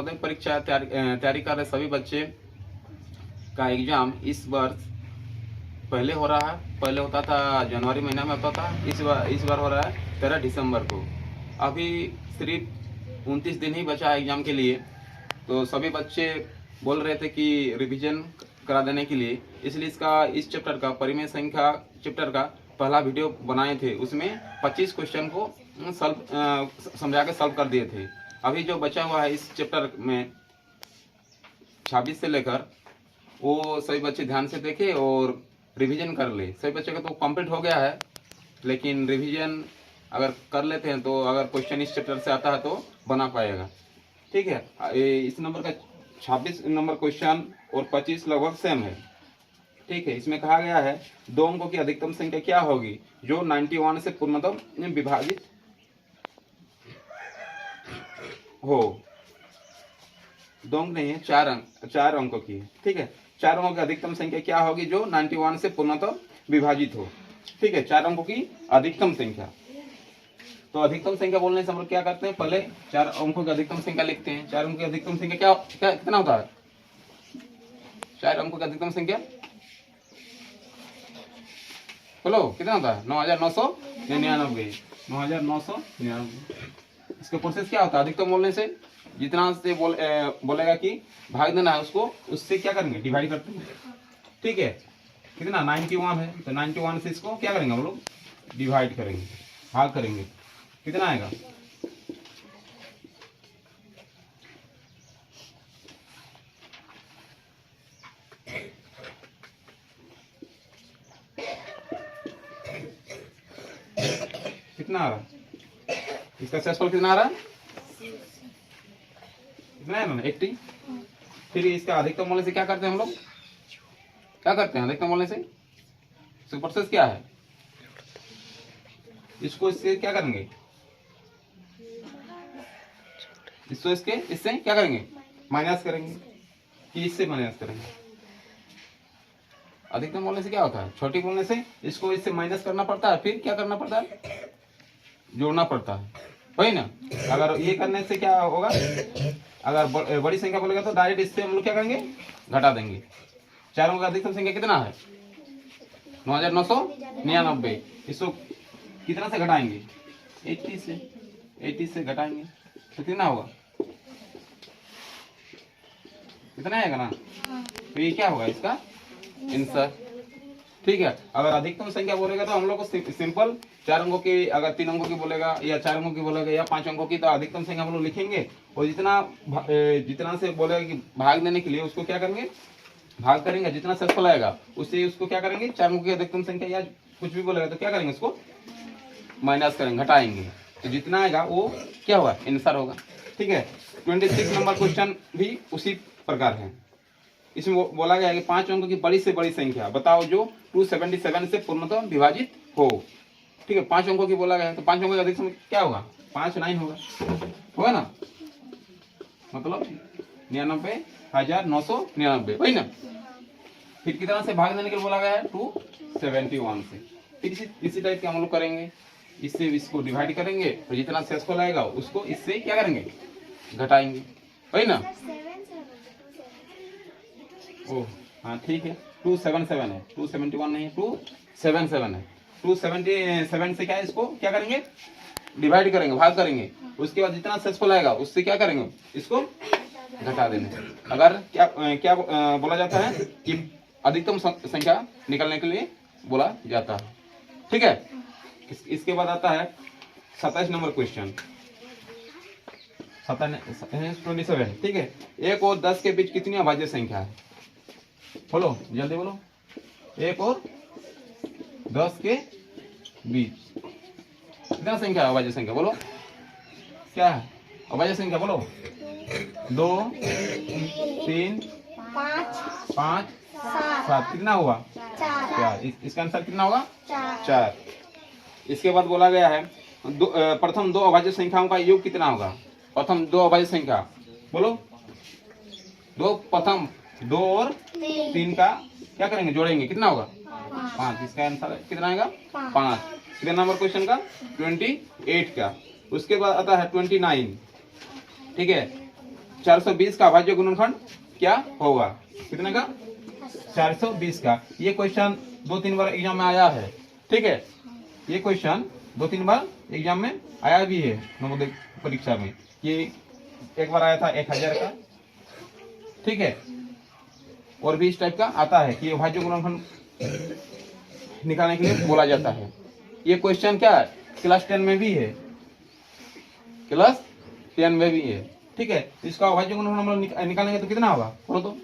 माध्यमिक परीक्षा तैयारी कर रहे सभी बच्चे का एग्जाम इस वर्ष पहले हो रहा है। पहले होता था जनवरी महीना में होता था, इस बार हो रहा है 13 दिसंबर को। अभी सिर्फ 29 दिन ही बचा है एग्जाम के लिए, तो सभी बच्चे बोल रहे थे कि रिवीजन करा देने के लिए, इसलिए इस चैप्टर का परिमेय संख्या चैप्टर का पहला वीडियो बनाए थे। उसमें 25 क्वेश्चन को समझा के सॉल्व कर दिए थे। अभी जो बचा हुआ है इस चैप्टर में 26 से लेकर, वो सभी बच्चे ध्यान से देखे और रिवीजन कर ले। सभी बच्चों का तो कंप्लीट हो गया है, लेकिन रिवीजन अगर कर लेते हैं तो अगर क्वेश्चन इस चैप्टर से आता है तो बना पाएगा। ठीक है, इस नंबर का 26 नंबर क्वेश्चन और 25 लगभग सेम है। ठीक है, इसमें कहा गया है 2 अंकों की अधिकतम संख्या क्या होगी जो 91 से पूर्णतम विभाजित हो। 2 अंक नहीं है, 4 अंकों की है। ठीक है, 4 अंकों की अधिकतम संख्या क्या होगी जो 91 से पूर्णतम विभाजित हो। ठीक है, 4 अंकों की अधिकतम संख्या। तो अधिकतम संख्या बोलने से हम लोग क्या करते हैं, पहले 4 अंकों की अधिकतम संख्या लिखते हैं। 4 अंकों की अधिकतम संख्या कितना होता है? 4 अंकों की अधिकतम संख्या बोलो कितना होता है? 9999। 9999। इसका प्रोसेस क्या होता है? अधिकतम बोलने से जितना से बोलेगा कि भाग देना है उसको, उससे क्या करेंगे? डिवाइड करते हैं। ठीक है, कितना 91 है तो 91 से इसको क्या करेंगे हम लोग? डिवाइड करेंगे, भाग करेंगे। कितना आएगा? कितना आ रहा? इसका शेषफल कितना आ रहा? कितना है ना? 80। फिर इसका अधिकतम बोलने से क्या करते हैं हम लोग? क्या करते हैं अधिकतम बोलने से? इसका प्रोसेस क्या है? इसको इससे क्या करेंगे? इससे क्या करेंगे? माइनस करेंगे कि इससे माइनस करेंगे। अधिकतम बोलने से क्या होता है? छोटी बोलने से इसको इससे माइनस करना पड़ता है, फिर क्या करना पड़ता है? जोड़ना पड़ता है, वही ना। अगर ये करने से क्या होगा? अगर बड़ी संख्या बोलेगा तो डायरेक्ट इससे हम लोग क्या करेंगे? घटा देंगे। 4 अंकों का अधिकतम संख्या कितना है? 9999। इसको कितना से घटाएंगे? 80 से। 80 से घटाएंगे तो कितना होगा? कितना आएगा ना? तो ये क्या होगा इसका आंसर। ठीक है, अगर अधिकतम संख्या बोलेगा तो हम लोग को सिंपल 4 अंकों की, अगर 3 अंकों की बोलेगा या 4 अंकों की बोलेगा या 5 अंकों की, तो अधिकतम संख्या हम लोग लिखेंगे और जितना से बोलेगा कि भाग देने के लिए उसको क्या करेंगे? भाग करेंगे। जितना शेषफल आएगा उससे उसको क्या करेंगे? 4 अंकों की अधिकतम संख्या या कुछ भी बोलेगा तो क्या करेंगे? उसको माइनस करेंगे, घटाएंगे। तो जितना आएगा वो क्या होगा? आंसर होगा। ठीक है, 26 नंबर क्वेश्चन भी उसी प्रकार है। इसमें बोला गया है कि 5 अंकों की बड़ी से बड़ी संख्या बताओ जो 277 से पूर्णतम विभाजित हो। ठीक है, 5 अंकों की बोला गया है, तो 5 अंकों का अधिकतम क्या होगा? 5 9 होगा ना, मतलब 99,999, वही ना। फिर कितना से भाग देने के लिए बोला गया है? 271 से। फिर इसी टाइप के हम लोग करेंगे, इससे इसको डिवाइड करेंगे और जितना शेषफल आएगा उसको इससे क्या करेंगे? घटाएंगे, वही ना। ओह हाँ ठीक है, 277 है, 271 नहीं है, 277 है। 277 से क्या है? इसको क्या करेंगे? डिवाइड करेंगे, भाग करेंगे। उसके बाद जितना शेषफल आएगा उससे क्या करेंगे? इसको घटा देंगे। अगर क्या बोला जाता है कि अधिकतम संख्या निकालने के लिए बोला जाता है। ठीक है, इसके बाद आता है 27 नंबर क्वेश्चन। 27। ठीक है, 1 और 10 के बीच कितनी अभाज्य संख्या है? बोलो जल्दी बोलो। 1 और 10 के बीच कितना संख्या है? अभाज्य संख्या बोलो, क्या है अभाज्य संख्या? बोलो। 2 3 5 7। कितना हुआ? 4। इसका आंसर कितना होगा? 4। इसके बाद बोला गया है प्रथम 2 अभाज्य संख्याओं का योग कितना होगा? प्रथम 2 अभाज्य संख्या बोलो। प्रथम 2 और 3 का क्या करेंगे? जोड़ेंगे, कितना होगा? 5। इसका आंसर कितना आएगा? 5। सेकंड नंबर क्वेश्चन का 28 का। उसके बाद आता है 29। ठीक है, 420 का अभाज्य गुणनखंड क्या होगा? कितने का? 420 का। ये क्वेश्चन 2-3 बार एग्जाम में आया है, ठीक है। ये क्वेश्चन 2-3 बार एग्जाम में आया भी है नवोदय परीक्षा में। ये एक बार आया था 1000 का, ठीक है। और भी इस टाइप का आता है कि अभाज्य गुणनखंड निकालने के लिए बोला जाता है। ये क्वेश्चन क्या है? क्लास 10 में भी है, क्लास 10 में भी है, ठीक है। इसका अभाज्य गुणनखंड हम लोग निकालेंगे तो कितना होगा? बोलो तो।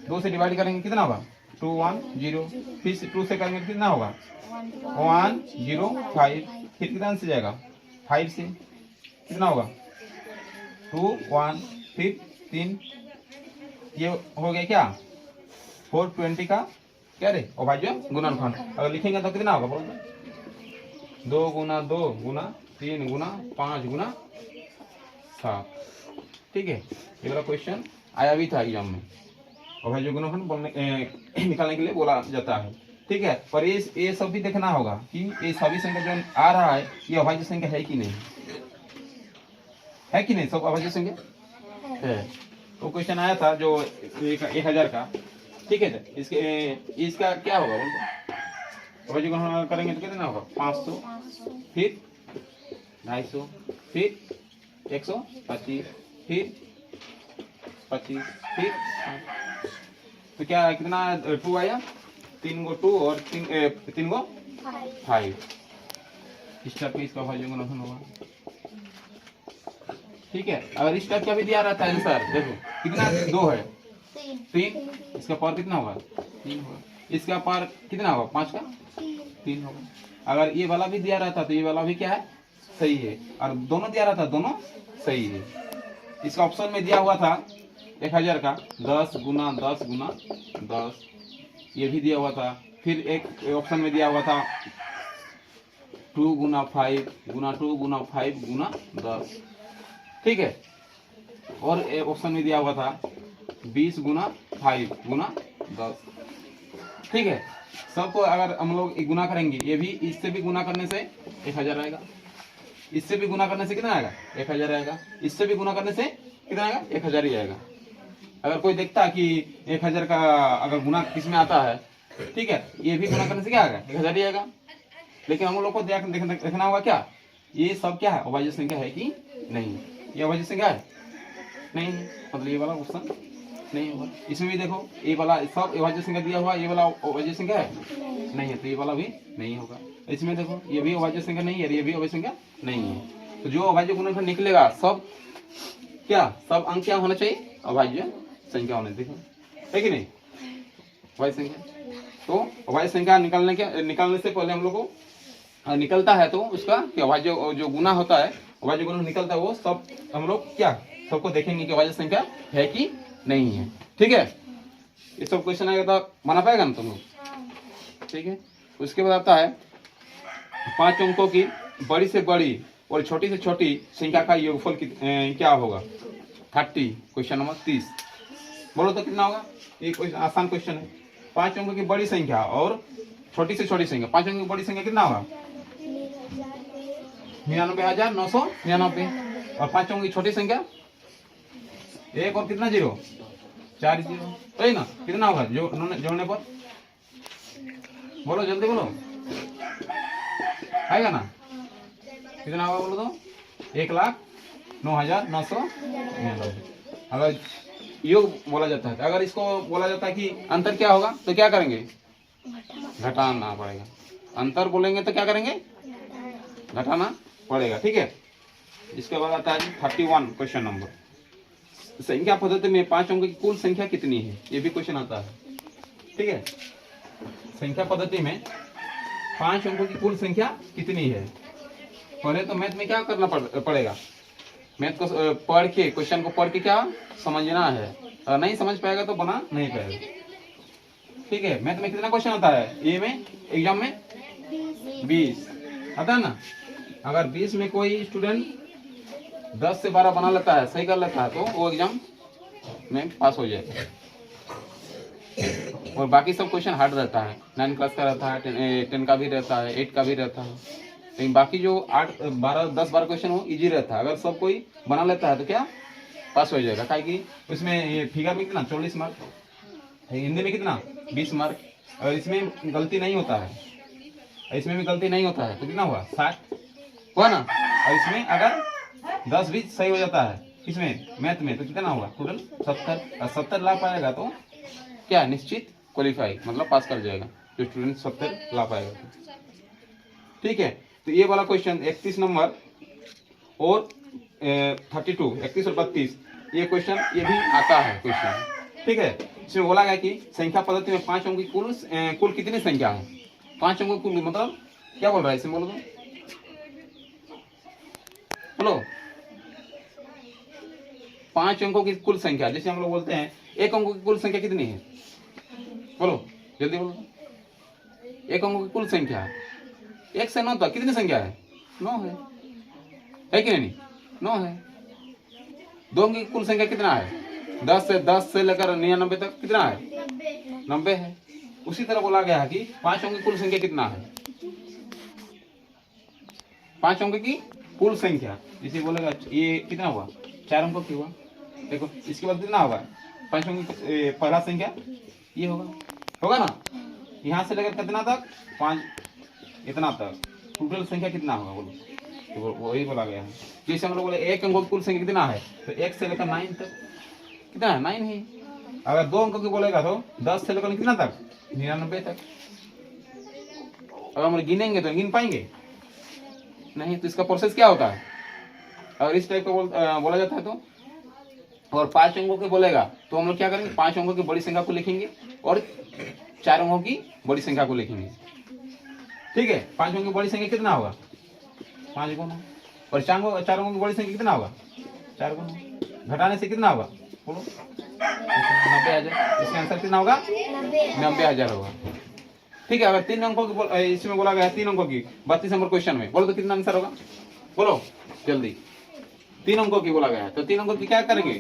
2 से डिवाइड करेंगे कितना होगा? 2 1 0, फिर 2 से करेंगे कितना होगा? 1 0 5, फिर कितना से जाएगा? 5 से कितना होगा? 2 1, फिर 3, ये हो गया क्या? 420 का क्या रे? अभाज्य गुणनखंड। अगर लिखेंगे तो कितना होगा? बोलो तो। 2 गुना 2 गुना 3 गुना 5 गुना 7, ठीक है। ये वाला क्वेश्चन आया भी था एग्जाम में। अभाज्य गुणनखंड निकालने के लिए बोला जाता है, ठीक है। पर ये सब भी देखना होगा कि ये सभी संख्या जो आ रहा है ये अभाज्य संख्या है कि नहीं, है कि नहीं? सब अभाज्य संख्या है। तो क्वेश्चन आया था जो 1000 का, ठीक है। इसका क्या होगा? अभाज्य गुणनखंड करेंगे तो कितना होगा? 500, फिर 250, फिर 125, फिर 25, फिर तो क्या कितना 2 आया? 3 गो 2 और 3 गो 5। इस टाइप का इसका अभाज्य गुणनखंड होगा, ठीक है। अगर इस टाइप का भी दिया रहता है आंसर, देखो कितना 2 है 3, इसका पावर कितना होगा? 3 होगा। इसका पावर कितना होगा? 5 का 3 होगा। अगर ये वाला भी दिया रहता तो ये वाला भी क्या है? सही है। और दोनों दिया रहता दोनों सही है। इसका ऑप्शन में दिया हुआ था 1000 का 10 गुना 10 गुना 10, ये भी दिया हुआ था। फिर एक ऑप्शन में दिया हुआ था 2 गुना 5 गुना 2 गुना 5 गुना 10, ठीक है। और एक ऑप्शन में दिया हुआ था 20 गुना 5 गुना 10, ठीक है। सबको अगर हम लोग गुना करेंगे, ये भी इससे भी गुना करने से 1000 आएगा, इससे भी गुना करने से कितना आएगा? 1000 आएगा, इससे भी गुना करने से कितना आएगा? 1000 ही आएगा। अगर कोई देखता कि 1000 का अगर गुना किसमें आता है, ठीक है, ये भी गुना करने से क्या आएगा? 1000 ही आएगा। लेकिन हम लोग को देखना होगा क्या ये सब क्या है? अभाज्य संख्या है कि नहीं? ये अभाज्य संख्या है नहीं, मतलब ये वाला ऑप्शन नहीं होगा। इसमें भी देखो ये वाला सब अभाज्य संख्या दिया हुआ, ये वाला अभाज्य संख्या है नहीं है, तो ये वाला भी नहीं होगा। इसमें देखो ये भी अभाज्य संख्या नहीं है, ये भी अभाज्य संख्या नहीं है। तो जो अभाज्य गुणनखंड निकलेगा सब क्या? सब अंक क्या होना चाहिए? अभाज्य संख्या होने, देखो है कि नहीं? अभाज्य संख्या। तो अभाज्य संख्या निकालने से पहले हम लोग को निकलता है तो उसका क्या अभाज्य जो गुना होता है, अभाज्य गुना निकलता है, वो सब हम लोग क्या सबको देखेंगे कि अभाज्य संख्या है कि नहीं है, ठीक है। ये सब क्वेश्चन आएगा तो बना पाएगा ना तुम लोग, ठीक है। उसके बाद आता है 5 अंकों की बड़ी से बड़ी और छोटी से छोटी संख्या का योगफल क्या होगा? 30। Question number 30। बोलो तो कितना होगा? ये कोई आसान क्वेश्चन है। 5 अंकों की बड़ी संख्या और छोटी से छोटी संख्या। 5 अंकों की बड़ी संख्या कितना होगा? 99,999। और 5 अंकों की छोटी संख्या 1 और कितना 0? 4 0, सही ना? कितना होगा जोड़ने पर? बोलो जल्दी बोलो, आएगा ना? कितना होगा बोलो तो? 1,09,999। अगर योग बोला जाता है, अगर इसको बोला जाता है कि अंतर क्या होगा तो क्या करेंगे? घटाना पड़ेगा। अंतर बोलेंगे तो क्या करेंगे? घटाना पड़ेगा, ठीक है। इसके बाद आता है 31 क्वेश्चन नंबर। संख्या पद्धति में 5 अंकों की कुल संख्या कितनी है? ये भी क्वेश्चन आता है, ठीक है। संख्या पद्धति में 5 अंकों की कुल संख्या कितनी है? पहले तो मैथ में क्या करना पड़ेगा? मैथ को पढ़ के, क्वेश्चन को पढ़ के क्या समझना है। अगर नहीं समझ पाएगा तो बना नहीं पाएगा, ठीक है। मैथ में कितना क्वेश्चन आता है? ये में एग्जाम में 20 आता है ना। अगर 20 में कोई स्टूडेंट 10 से 12 बना लेता है, सही कर लेता है, तो वो एग्जाम में पास हो जाएगा। और बाकी सब क्वेश्चन हार्ड रहता है। 9 क्लास का रहता है, 10 का भी रहता है, 8 का भी रहता है। लेकिन बाकी जो 8 12 10 12 क्वेश्चन वो इजी रहता है। अगर सब कोई बना लेता है तो क्या पास हो जाएगा। काहे कि उसमें ये फिगर में कितना 40 मार्क, हिंदी में कितना 20 मार्क, और इसमें गलती नहीं होता है, इसमें भी गलती नहीं होता है, तो कितना हुआ 60 हुआ ना। और इसमें अगर 10-20 सही हो जाता है इसमें मैथ में, तो कितना हुआ टोटल 70, और 70 ला पाएगा तो क्या निश्चित क्वालिफाई, मतलब पास कर जाएगा जो स्टूडेंट 70 ला पाएगा। ठीक है, तो ये वाला क्वेश्चन 31 नंबर और 32, 31 और 32 ये क्वेश्चन ये भी आता है क्वेश्चन। ठीक है, इसमें बोला गया कि संख्या पद्धति में 5 अंक की कुल कितनी संख्या है। 5 अंकों की कुल मतलब क्या बोल रहा है इसमें, बोलो तो बोलो। 5 अंकों की कुल संख्या, जैसे हम लोग बोलते हैं 1 अंकों की कुल संख्या कितनी है, बोलो जल्दी बोलो। 1 अंकों की कुल संख्या 1 से 9 तक कितनी संख्या है, 9 है कि नहीं, 9 है। 2 अंक की कुल संख्या कितना है, 10 से लेकर 99 तक कितना है, 90 है। उसी तरह बोला गया है कि 5 अंक की कुल संख्या कितना है, 5 अंक की कुल संख्या, जिसे बोलेगा ये कितना हुआ 4 अंकों की हुआ। देखो इसके बाद कितना होगा 5 अंक की पहला संख्या ये होगा ना, यहाँ से लेकर कितना तक 5 इतना तक टोटल संख्या कितना होगा बोलो, तो वही बोला गया है। जैसे हम लोग बोले 1 अंकों की कुल संख्या कितना है, तो 1 से लेकर 9 तक कितना है 9 है। अगर 2 अंकों की बोलेगा तो 10 से लेकर कितना तक 99 तक। अगर हम गिनेंगे तो गिन पाएंगे नहीं, तो इसका प्रोसेस क्या होता है, अगर इस टाइप का बोला जाता है तो। और 5 अंकों के बोलेगा तो हम लोग क्या करेंगे, 5 अंकों की बड़ी संख्या को लिखेंगे और 4 अंकों की बड़ी संख्या को लिखेंगे। ठीक है, 5 अंकों की बड़ी संख्या कितना होगा 5 गुना, और 4 अंकों की बड़ी संख्या कितना होगा 4 गुना। घटाने से कितना होगा बोलो 90,000। इसका आंसर कितना होगा 90,000 होगा। ठीक है, अगर 3 अंकों की इसमें बोला गया है 3 अंकों की 32 नंबर क्वेश्चन में, बोलो तो कितना आंसर होगा, बोलो जल्दी। 3 अंकों की बोला गया है तो 3 अंकों की क्या करेंगे,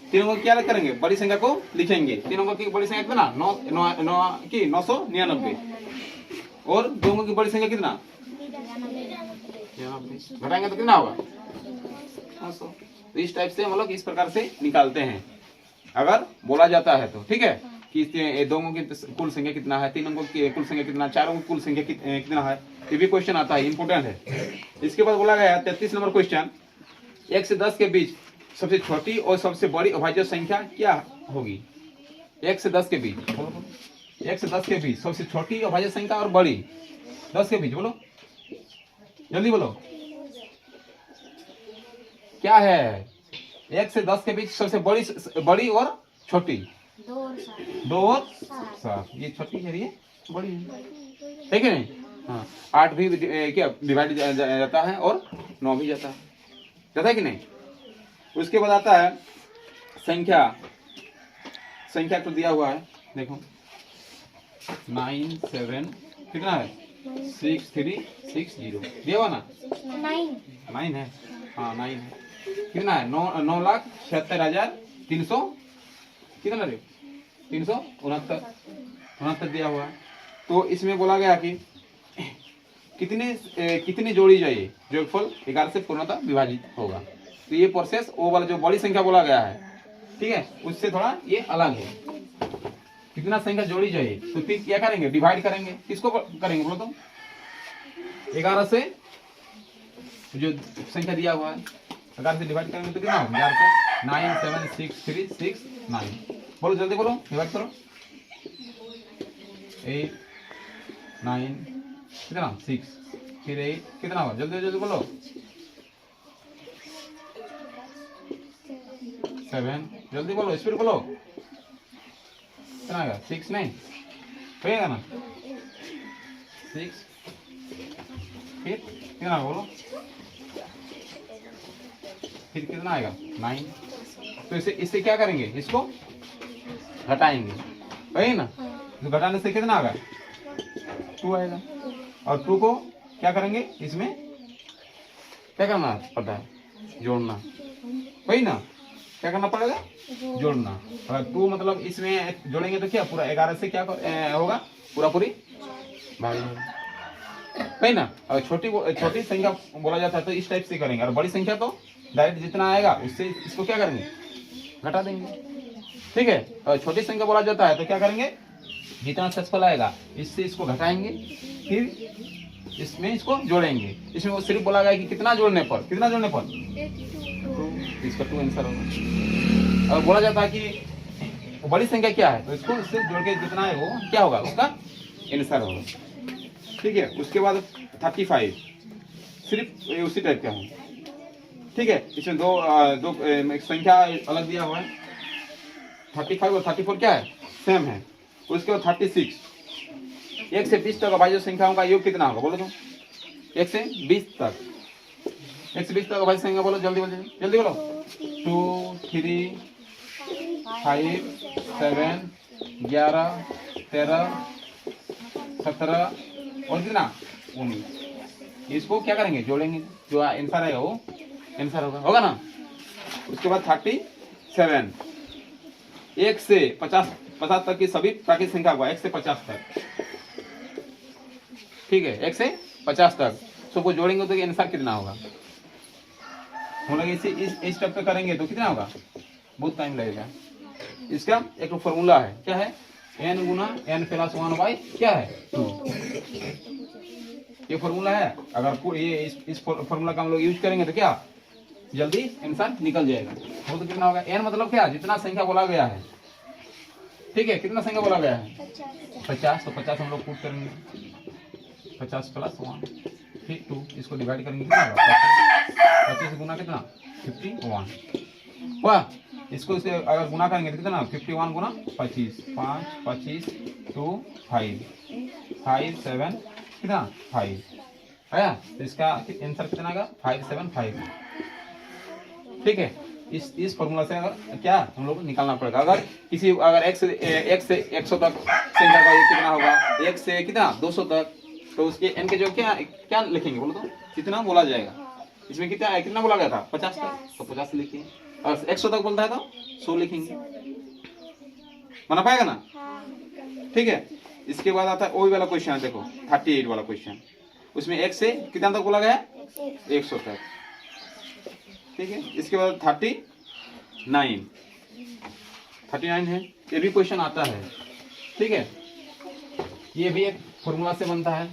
3 अंकों की क्या करेंगे, बड़ी संख्या को लिखेंगे। 3 अंकों की बड़ी संख्या कितना 999, और 2 अंकों की बड़ी संख्या कितना घटाएंगे तो कितना होगा 900। तो इस टाइप से हम लोग इस प्रकार से निकालते हैं अगर बोला जाता है तो। ठीक है, कि 2 अंकों की कुल संख्या कितना है, 3 अंकों की कुल संख्या कितना, 4 अंकों की कुल संख्या कितना है, ये भी क्वेश्चन आता है, इंपोर्टेंट है। इसके बाद बोला गया 33 नंबर क्वेश्चन, 1 से 10 के बीच सबसे छोटी और सबसे बड़ी अभाज्य संख्या क्या होगी। 1 से 10 के बीच, 1 से 10 के बीच सबसे छोटी अभाज्य संख्या और बड़ी 10 के बीच, बोलो जल्दी बोलो क्या है। 1 से 10 के बीच सबसे बड़ी और छोटी 2 और 7, ये छोटी है ये बड़ी है कि नहीं। हाँ, 8 भी क्या डिवाइड जाता है और 9 भी जाता है कि नहीं। उसके बाद आता है संख्या तो दिया हुआ है, देखो 9 7 कितना है 6360 दिया हुआ ना, 9 है, हाँ 9 है। कितना है 9,76,300 कितना रे 369 दिया हुआ है। तो इसमें बोला गया कि कितनी जोड़ी चाहिए, जोगफल 11 से पूर्णतः विभाजित होगा। तो ये प्रोसेस वो वाला जो बड़ी संख्या बोला गया है, ठीक है, उससे थोड़ा ये अलग है। कितना संख्या जोड़ी चाहिए तो फिर क्या करेंगे, डिवाइड करेंगे। किसको करेंगे बोलो तो 11 से जो संख्या दिया हुआ है 11 से डिवाइड करेंगे तो कितना होगा 11 से 9763669। बोलो जल्दी बोलो, डिवाइड करो 8 9 कितना 6 फिर 8 कितना होगा, जल्दी जल्दी बोलो 7 जल्दी बोलो, स्पीड बोलो कितना आएगा 6 9 होगा ना 6 फिर कितना बोलो फिर कितना आएगा 9। तो इससे क्या करेंगे, इसको घटाएंगे वही ना। तो घटाने से कितना आएगा 2 आएगा, और 2 को क्या करेंगे, इसमें क्या करना पड़ता है जोड़ना, वही ना क्या करना पड़ेगा जोड़ना। अगर 2 मतलब इसमें जोड़ेंगे तो क्या पूरा 11 से क्या होगा पूरा पूरी भाग वही ना। अगर छोटी संख्या बोला जाता है तो इस टाइप से करेंगे, और बड़ी संख्या तो डायरेक्ट जितना आएगा उससे इसको क्या करेंगे, घटा देंगे। ठीक है, और छोटी संख्या बोला जाता है तो क्या करेंगे, जितना शेषफल आएगा इससे इसको घटाएंगे, फिर इसमें इसको जोड़ेंगे। इसमें वो सिर्फ बोला गया कि कितना जोड़ने पर, कितना जोड़ने पर, तो इसका 2 आंसर होगा। और बोला जाता है कि बड़ी संख्या क्या है तो इसको इससे जोड़ के जितना है वो क्या होगा, उसका आंसर होगा। ठीक है, उसके बाद 35 सिर्फ उसी टाइप का है। ठीक है, इसमें दो एक संख्या अलग दिया हुआ है। 35 और 34 क्या है, सेम है। उसके बाद 36, 1 से 20 तक अभाज्य संख्याओं का योग कितना होगा बोलो तो, 1 से 20 तक, 1 से 20 तक अभाज्य संख्या बोलो, जल्दी बोलो, जल्दी बोलो। 2, 3, 5, 7, 11, 13, 17 और कितना, 19। इसको क्या करेंगे, जोड़ेंगे, जो आंसर आएगा वो आंसर होगा ना। उसके बाद 37, 1 से 50 तक की सभी प्राकृतिक संख्या हुआ, 1 से 50 तक। ठीक है, 1 से 50 तक सबको जोड़ेंगे तो आंसर कितना होगा। हम लोग इस स्टेप पे करेंगे तो कितना होगा, बहुत टाइम लगेगा। इसका एक फॉर्मूला है, क्या है, n Guna n plus 1 by क्या है 2। ये फॉर्मूला है। अगर ये इस फॉर्मूला का हम लोग यूज करेंगे तो क्या जल्दी आंसर निकल जाएगा। वो तो कितना होगा, n मतलब क्या, जितना संख्या बोला गया है। ठीक है, कितना संख्या बोला गया है 50, तो 50 हम लोग पुट करेंगे, 50 प्लस 1 फिर 2, इसको डिवाइड करेंगे कितना होगा, 25 गुना कितना 51 वाह। इसको इसे अगर गुना करेंगे तो कितना, 51 गुना 25, 5, 25, 2, 5, 5, 7 कितना 5 आया। तो इसका आंसर कितना आएगा 575। ठीक है, इस फॉर्मूला से अगर क्या हम लोग को निकालना पड़ेगा। अगर एक से 100 तक संख्या का योग कितना होगा, 1 से कितना 200 तक, तो उसके n के जो क्या लिखेंगे बोलो तो, कितना बोला जाएगा। इसमें कितना बोला गया था 50 तक, तो 50 लिखिए। और 100 तक बोलता है तो 100 लिखेंगे, बना पाएगा ना। ठीक है, इसके बाद आता है वही वाला क्वेश्चन, देखो 38 वाला क्वेश्चन। उसमें 1 से कितना तक बोला गया, 100 तक। ठीक है, इसके बाद 39 है, ये भी क्वेश्चन आता है। ठीक है, ये भी एक फॉर्मूला से बनता है।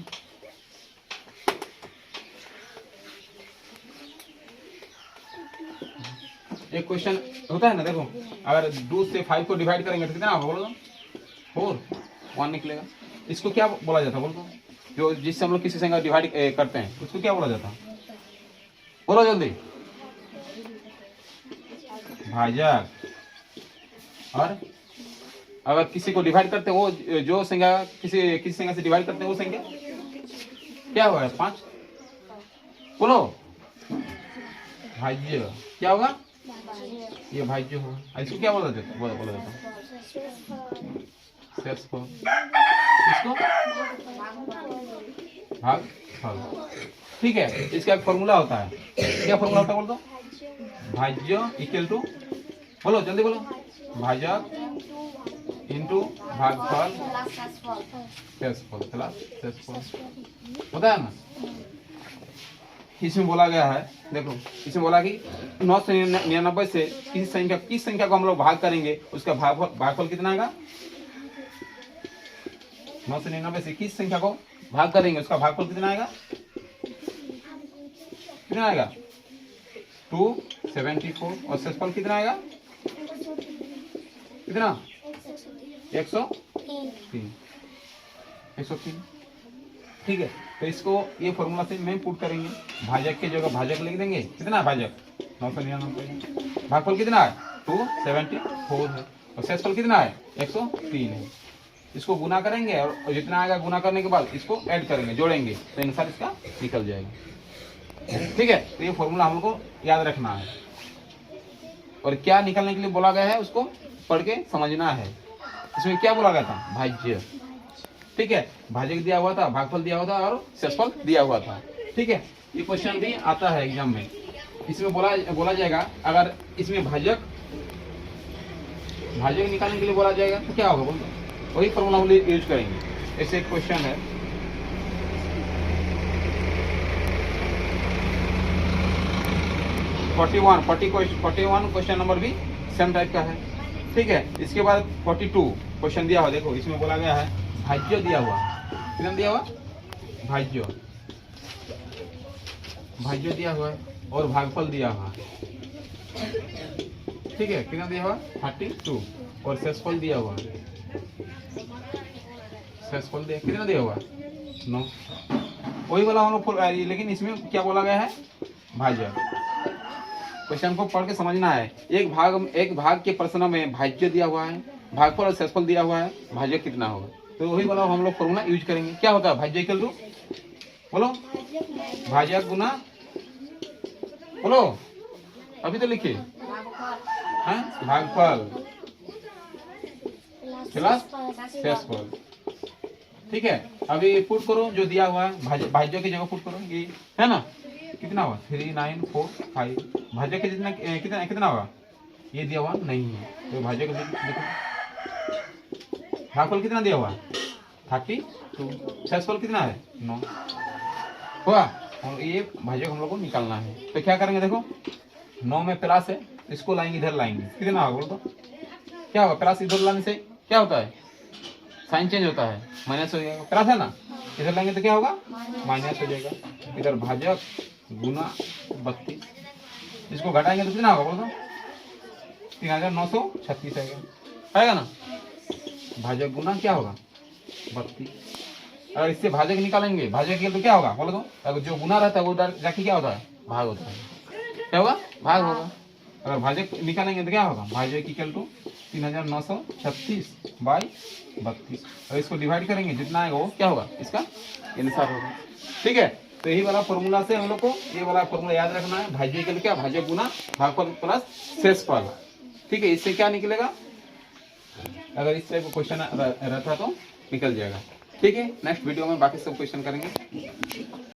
एक क्वेश्चन होता है ना, देखो अगर 2 से 5 को डिवाइड करेंगे तो कितना होगा बोलो तो, 4, 1 निकलेगा। इसको क्या बोला जाता है बोलो तो, जो जिससे हम लोग किसी संख्या डिवाइड करते हैं उसको क्या बोला जाता है, बोलो जल्दी। भाजक। और अगर किसी को डिवाइड करते हैं, वो जो संख्या किसी संख्या से डिवाइड करते हैं वो संख्या क्या होगा, 5 बोलो। भाज्य क्या होगा, ये भाज्य होगा। इसको क्या बोला जाता है, बोला जाता है शेषफल। इसको भागफल। ठीक है, इसका एक फॉर्मूला होता है, क्या फॉर्मूला होता है बोल दो, भाज्य इक्वल टू, बोलो जल्दी बोलो, भाजक इंटू भागफल शेषफल प्लस शेषफल, होता है ना। इसमें बोला गया है, देखो इसमें बोला कि 999 से किस संख्या को हम लोग भाग करेंगे, उसका भागफल कितना आएगा। 999 से किस संख्या को भाग करेंगे उसका भागफल कितना आएगा, 274। और शेषफल कितना आएगा, कितना 103। ठीक है, तो इसको ये फॉर्मूला से मैं पुट करेंगे, भाजक के जगह भाजक लिख देंगे, कितना भाजक 999, भागफल कितना है 274 है, और शेषफल कितना है 103 है। इसको गुना करेंगे और जितना आएगा गुना करने के बाद इसको ऐड करेंगे, जोड़ेंगे, तो आंसर इसका निकल जाएगा। ठीक है, तो ये फॉर्मूला हम लोग को याद रखना है, और क्या निकलने के लिए बोला गया है उसको पढ़ के समझना है। इसमें क्या बोला गया था, भाज्य। ठीक है, भाजक दिया हुआ था, भागफल दिया हुआ था और शेषफल दिया हुआ था। ठीक है, ये क्वेश्चन भी आता है एग्जाम में। इसमें बोला जाएगा, अगर इसमें भाजक निकालने के लिए बोला जाएगा तो क्या होगा बोलो, वही फॉर्मूला हम यूज करेंगे। ऐसे एक क्वेश्चन है, 41 क्वेश्चन नंबर भी सेम टाइप का है। ठीक है, इसके बाद 42 क्वेश्चन दिया हुआ, देखो इसमें बोला गया है भाज्य दिया हुआ, कितना दिया हुआ, भाज्य दिया हुआ है और भागफल दिया हुआ। ठीक है, कितना दिया हुआ 32 और शेषफल दिया हुआ, शेषफल दिया कितना दिया हुआ 9। वही वाला हम लोग, लेकिन इसमें क्या बोला गया है, भाज्य। क्वेश्चन को पढ़ के समझना है। एक भाग के प्रश्न में भाज्य दिया हुआ है, भागफल और शेषफल दिया हुआ है, भाज्य कितना होगा। तो वही वाला हम लोग फॉर्मूला यूज करेंगे। क्या होता है भाज्य इक्वल टू, बोलो भाज्य गुना, बोलो अभी तो लिखिए, भागफल प्लस शेषफल। ठीक है, अभी पुट करो जो दिया हुआ है, भाज्य की जगह पुट करो, ये है ना, कितना हुआ 3945। भाज्य के जितना कितना होगा, ये दिया हुआ नहीं है, तो भाज्य को देखो। भागफल कितना दिया हुआ 32, शेषफल कितना है 9 हुआ, और ये भाज्य हम लोग को निकालना है। तो क्या करेंगे, देखो 9 में प्लस है, इसको लाएंगे इधर, लाएंगे कितना होगा बोलो तो, क्या होगा, प्लस इधर लाने से क्या होता है, साइन चेंज होता है, माइनस हो जाएगा, प्लस है ना, इधर लाएंगे तो क्या होगा माइनस हो जाएगा। इधर भाजक गुना 32, इसको घटाएंगे तो कितना होगा बोलो तो 3936 आएगा ना। भाजक गुना क्या होगा 32। अगर इससे भाजक निकालेंगे, भाजक के तो क्या होगा बोलो तो, अगर जो गुना रहता है वो जाके क्या होता है भाग होता है, क्या होगा भाग होगा। अगर भाजक निकालेंगे तो क्या होगा, भाजक इक्वल टू 3936/32। और इसको डिवाइड करेंगे, जितना आएगा वो क्या होगा, इसका आंसर होगा। ठीक है, तो यही वाला फॉर्मूला से हम लोग को ये वाला फॉर्मूला याद रखना है, भाज्य इक्वल क्या, भाजक गुना भागफल प्लस शेषफल। ठीक है, इससे क्या निकलेगा, अगर इस टाइप का क्वेश्चन रहता तो निकल जाएगा। ठीक है, नेक्स्ट वीडियो में बाकी सब क्वेश्चन करेंगे।